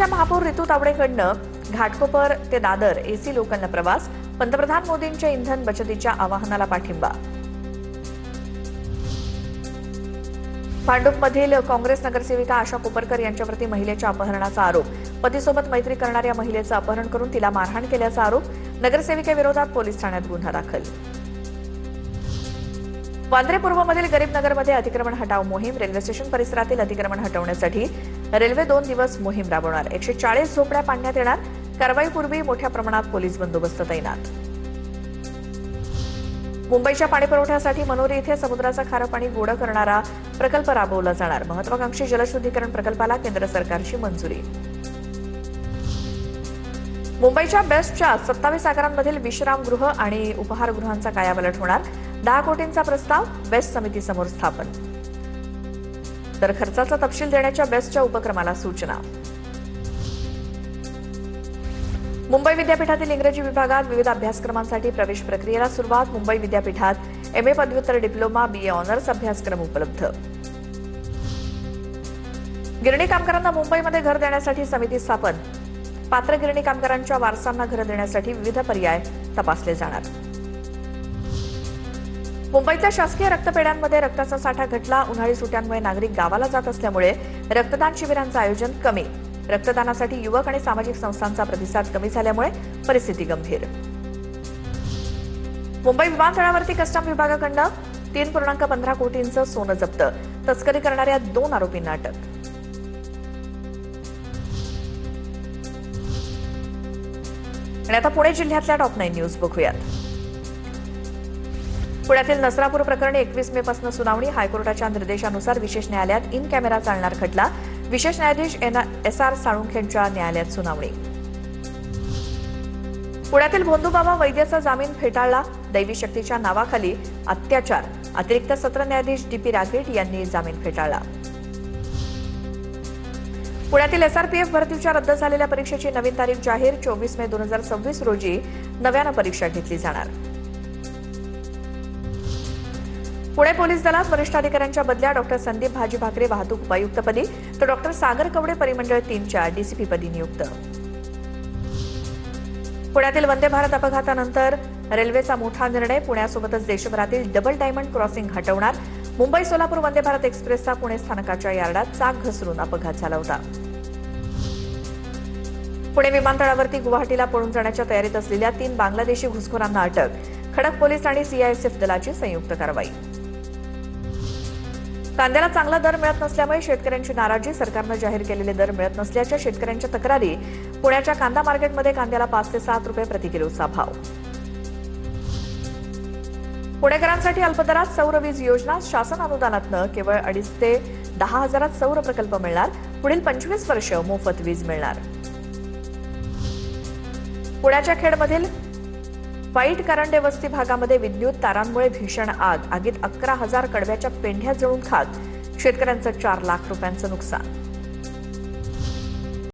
महापौर ऋतू तावडेकडनं घाटकोपर ते दादर एसी लोकलनं प्रवास, पंतप्रधान मोदींच्या इंधन बचतीच्या आवाहनाला पाठिंबा. भांडूपमधील काँग्रेस नगरसेविका आशा कोपरकर यांच्यावरती महिलेच्या अपहरणाचा आरोप. पतीसोबत मैत्री करणाऱ्या महिलेचं अपहरण करून तिला मारहाण केल्याचा आरोप. नगरसेविकेविरोधात पोलीस ठाण्यात गुन्हा दाखल. वांद्रे पूर्वमधील गरीबनगरमध्ये अतिक्रमण हटाव मोहीम. रेल्वे स्टेशन परिसरातील अतिक्रमण हटवण्यासाठी रेल्वे 2 दिवस मोहीम राबवणार. 140 झोपड्या पाडण्यात येणार. कारवाईपूर्वी मोठ्या प्रमाणात पोलीस बंदोबस्त तैनात. मुंबईच्या पाणीपुरवठ्यासाठी मनोरी इथे समुद्राचं खारं पाणी गोडं करणारा प्रकल्प राबवला जाणार. महत्वाकांक्षी जलशुद्धीकरण प्रकल्पाला केंद्र सरकारची मंजुरी. मुंबईच्या बेस्टच्या 27 आकारांमधील विश्रामगृह आणि उपहारगृहांचा कायापालट होणार. 10 कोटींचा प्रस्ताव बेस्ट समितीसमोर स्थापन. तर खर्चाचा तपशील देण्याच्या बेस्टच्या उपक्रमाला सूचना. मुंबई विद्यापीठातील इंग्रजी विभागात विविध अभ्यासक्रमांसाठी प्रवेश प्रक्रियेला सुरुवात. मुंबई विद्यापीठात MA पदव्युत्तर डिप्लोमा, BA ऑनर्स अभ्यासक्रम उपलब्ध. गिरणी कामगारांना मुंबईमध्ये घर देण्यासाठी समिती स्थापन. पात्र गिरणी कामगारांच्या वारसांना घरं देण्यासाठी विविध पर्याय तपासले जाणार. मुंबईच्या शासकीय रक्तपेढ्यांमध्ये रक्ताचा साठा घटला. उन्हाळी सुट्ट्यांमुळे नागरिक गावाला जात असल्यामुळे रक्तदान शिबिरांचं आयोजन कमी. रक्तदानासाठी युवक आणि सामाजिक संस्थांचा प्रतिसाद कमी झाल्यामुळे परिस्थिती गंभीर. मुंबई विमानतळावरती कस्टम विभागाकडनं 3.15 कोटींचं सोनं जप्त. तस्करी करणाऱ्या 2 आरोपींना अटक. आणि आता पुणे जिल्ह्यातल्या टॉप 9 न्यूज बघूयात. पुण्यातील नसरापूर प्रकरणी 21 मे पासून सुनावणी. हायकोर्टाच्या निर्देशानुसार विशेष न्यायालयात इन कॅमेरा चालणार खटला. विशेष न्यायाधीश SR साळुंखे यांच्या न्यायालयात सुनावणी. पुण्यातील भोंदूबाबा वैद्यचा जामीन फेटाळला. दैवी शक्तीच्या नावाखाली अत्याचार. अतिरिक्त सत्र न्यायाधीश DP रागेट यांनी जामीन फेटाळला. पुण्यातील SRPF भरतीच्या रद्द झालेल्या परीक्षेची नवीन तारीख जाहीर. 24 मे 2026 रोजी नव्यानं परीक्षा घेतली जाणार. पुणे पोलीस दलात वरिष्ठ अधिकाऱ्यांच्या बदल्या. डॉ. संदीप भाजी भाकरे वाहतूक उपायुक्तपदी तर डॉ. सागर कवडे परिमंडळ 3च्या DCP पदी नियुक्त. पुण्यातील वंदे भारत अपघातानंतर रेल्वेचा मोठा निर्णय. पुण्यासोबतच देशभरातील डबल डायमंड क्रॉसिंग हटवणार. मुंबई सोलापूर वंदे भारत एक्सप्रेसचा पुणे स्थानकाच्या यार्डात चाक घसरून अपघात झाला होता. पुणे विमानतळावरती गुवाहाटीला पळून जाण्याच्या तयारीत असलेल्या 3 बांगलादेशी घुसखोरांना अटक. खडक पोलीस आणि CISF दलाची संयुक्त कारवाई. कांद्याला चांगला दर मिळत नसल्यामुळे शेतकऱ्यांची नाराजी. सरकारनं जाहीर केलेले दर मिळत नसल्याच्या शेतकऱ्यांच्या तक्रारी. पुण्याच्या कांदा मार्केटमध्ये कांद्याला 5 ते 7 रुपये प्रति किलोचा भाव. पुणेकरांसाठी अल्पदरात सौर वीज योजना. शासन अनुदानातनं केवळ 2.5 ते 10 हजारात सौर प्रकल्प मिळणार. पुढील 25 वर्ष मोफत वीज मिळणार. पुण्याच्या खेडमधील वाईट करंडे वस्ती भागामध्ये विद्युत तारांमुळे भीषण आग. आगीत 11,000 कडव्याच्या पेंढ्या जळून खाक. शेतकऱ्यांचं 4 लाख रुपयांचं नुकसान.